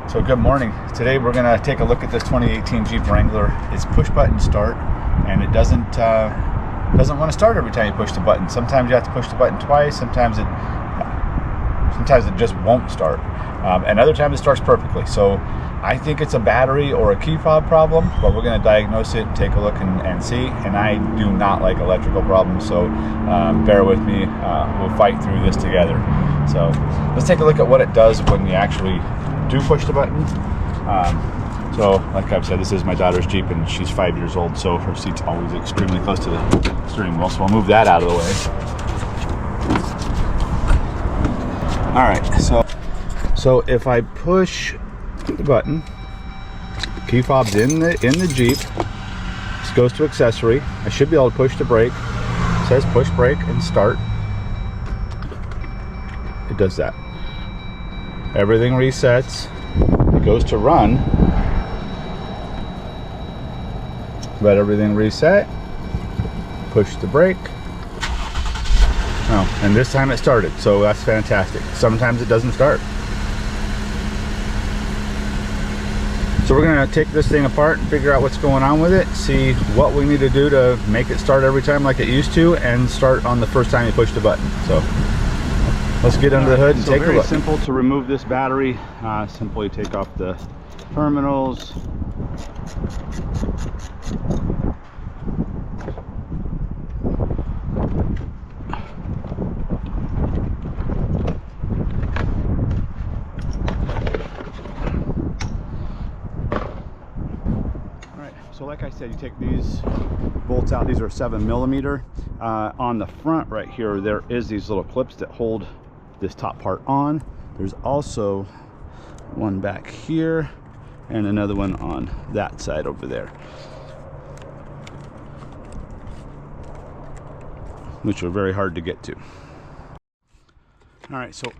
So good morning. Today we're going to take a look at this 2018 Jeep Wrangler. It's push button start, and it doesn't want to start every time you push the button. Sometimes you have to push the button twice. Sometimes it just won't start, and other times it starts perfectly. So I think it's a battery or a key fob problem, but we're going to diagnose it and take a look and see. And I do not like electrical problems, so bear with me. We'll fight through this together. So let's take a look at what it does when you actually do push the button. So like I've said, this is my daughter's Jeep, and she's 5 years old, so her seat's always extremely close to the steering wheel, so I'll move that out of the way. All right, so if I push the button, key fob's in the Jeep. This goes to accessory. I should be able to push the brake. It says push brake and start. It does that. Everything resets. It goes to run. Let everything reset. Push the brake. Oh, and this time it started, so that's fantastic. Sometimes it doesn't start. So we're gonna take this thing apart and figure out what's going on with it, see what we need to do to make it start every time like it used to, and start on the first time you push the button. So let's get under the hood and take a look. Very simple to remove this battery. Simply take off the terminals. So like I said, you take these bolts out. These are 7mm. On the front right here, there is these little clips that hold this top part on. There's also one back here and another one on that side over there, which are very hard to get to. All right, so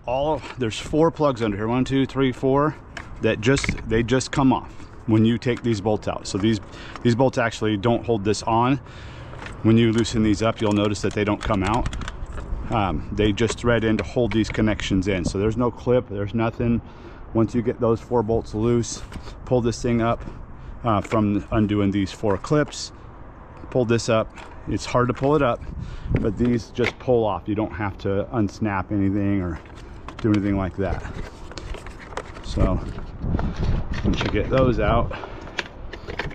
there's 4 plugs under here. 1, 2, 3, 4 that just come off when you take these bolts out. So these bolts actually don't hold this on. When you loosen these up, you'll notice that they don't come out. They just thread in to hold these connections in. So there's no clip, there's nothing. Once you get those 4 bolts loose, pull this thing up from undoing these 4 clips. Pull this up. It's hard to pull it up, but these just pull off. You don't have to unsnap anything or do anything like that. So once you get those out,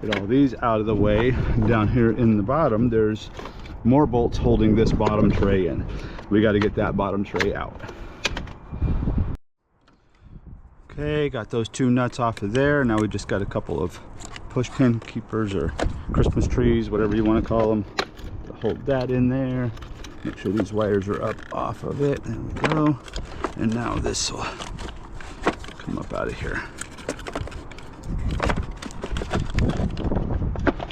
get all these out of the way, down here in the bottom there's more bolts holding this bottom tray in. We got to get that bottom tray out. Okay, got those 2 nuts off of there. Now we just got a couple of push pin keepers or Christmas trees, whatever you want to call them, to hold that in there. Make sure these wires are up off of it. There we go. And now this will come up out of here.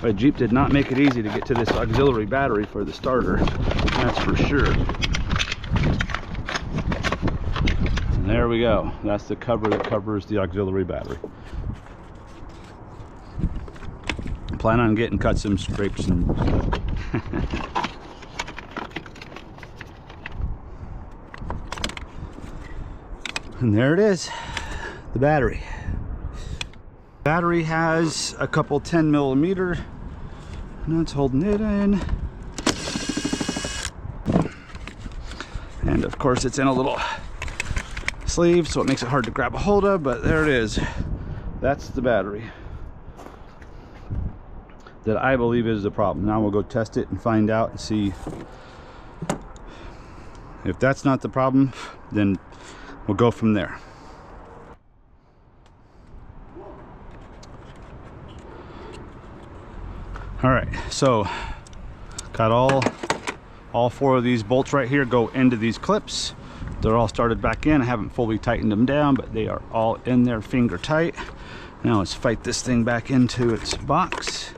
But Jeep did not make it easy to get to this auxiliary battery for the starter, that's for sure. And there we go. That's the cover that covers the auxiliary battery. Plan on getting cuts and scrapes and and there it is, the battery. Battery has a couple 10mm nuts holding it in, and of course it's in a little sleeve, so it makes it hard to grab a hold of, but there it is. That's the battery that I believe is the problem. Now we'll go test it and find out and see if that's not the problem, then we'll go from there. All right, so got all 4 of these bolts right here go into these clips. They're all started back in. I haven't fully tightened them down, but they are all in there finger tight. Now let's fight this thing back into its box.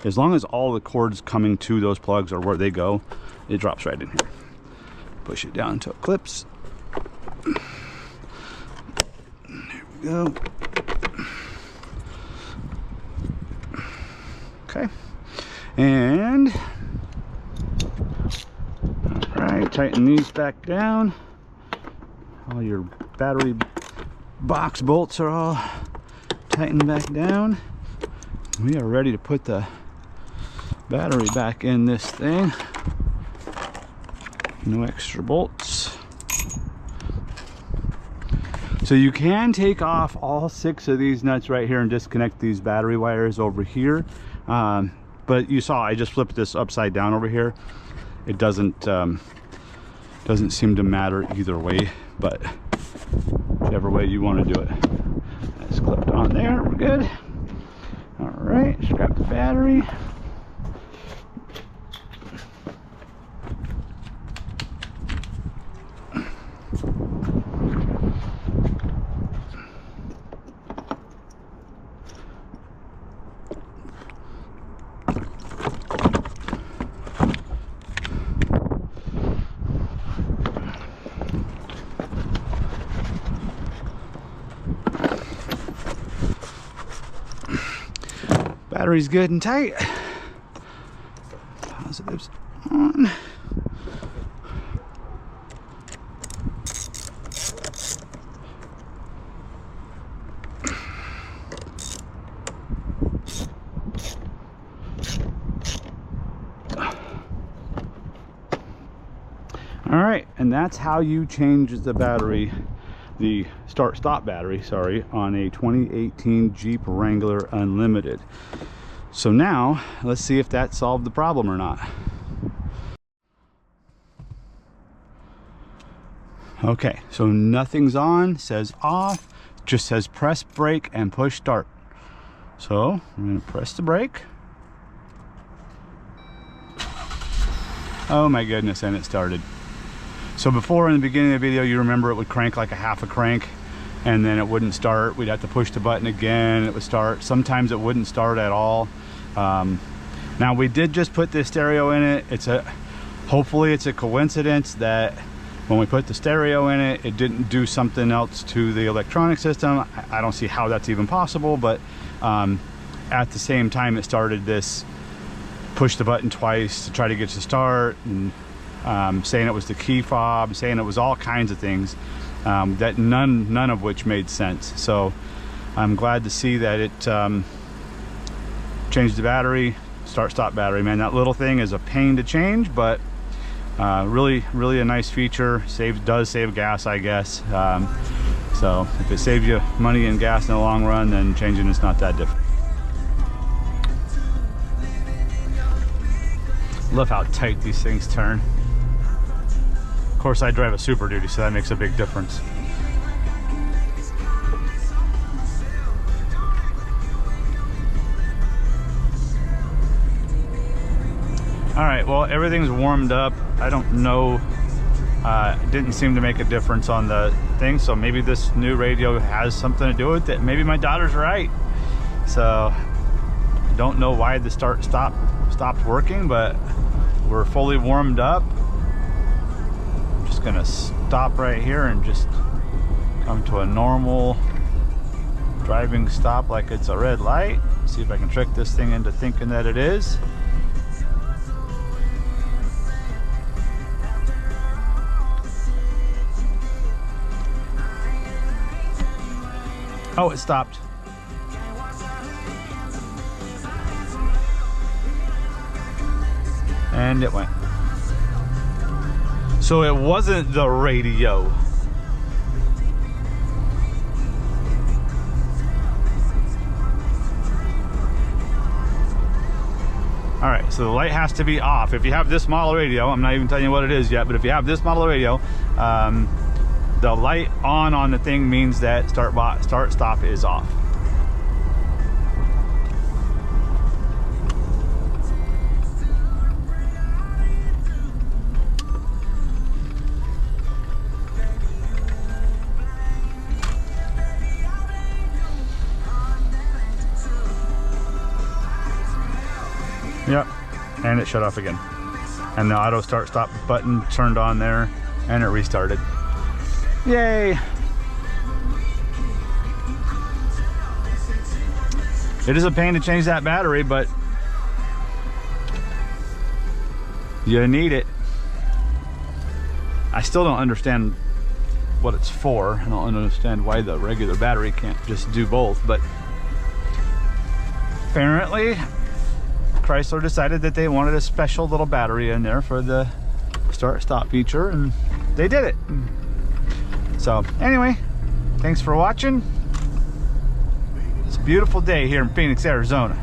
As long as all the cords coming to those plugs are where they go, it drops right in here. Push it down until it clips. There we go. Okay, and all right, tighten these back down. All your battery box bolts are all tightened back down. We are ready to put the battery back in this thing. No extra bolts. So you can take off all 6 of these nuts right here and disconnect these battery wires over here. But you saw I just flipped this upside down over here. It doesn't seem to matter either way, but whichever way you want to do it. That's clipped on there. We're good. All right, scrap the battery. Battery's good and tight. Positives on. All right, and that's how you change the battery, the start-stop battery, sorry, on a 2018 Jeep Wrangler Unlimited. So now, let's see if that solved the problem or not. Okay, so nothing's on, says off, just says press brake and push start. So I'm gonna press the brake. Oh my goodness, and it started. So before, in the beginning of the video, you remember it would crank like a half a crank and then it wouldn't start. We'd have to push the button again, it would start. Sometimes it wouldn't start at all. Now we did just put this stereo in it. Hopefully it's a coincidence that when we put the stereo in it, it didn't do something else to the electronic system. I don't see how that's even possible, but at the same time it started this push the button twice to try to get to start, and saying it was the key fob, saying it was all kinds of things that none of which made sense. So I'm glad to see that it changed the battery, start-stop battery. Man, that little thing is a pain to change, but really a nice feature. Does save gas, I guess. So if it saves you money and gas in the long run, then changing it's not that difficult. Love how tight these things turn. Of course, I drive a Super Duty, so that makes a big difference. All right, well, everything's warmed up. I don't know, it didn't seem to make a difference on the thing, so maybe this new radio has something to do with it. Maybe my daughter's right. So, don't know why the start-stop stopped working, but we're fully warmed up. I'm just gonna stop right here and just come to a normal driving stop like it's a red light. See if I can trick this thing into thinking that it is. Oh, it stopped. And it went. So it wasn't the radio. All right, so the light has to be off. If you have this model radio, I'm not even telling you what it is yet, but if you have this model radio, the light on the thing means that start stop is off. Yep, and it shut off again. And the auto start stop button turned on there and it restarted. Yay! It is a pain to change that battery, but you need it. I still don't understand what it's for. I don't understand why the regular battery can't just do both, but apparently Chrysler decided that they wanted a special little battery in there for the start-stop feature, and they did it. So anyway, thanks for watching. It's a beautiful day here in Phoenix, Arizona.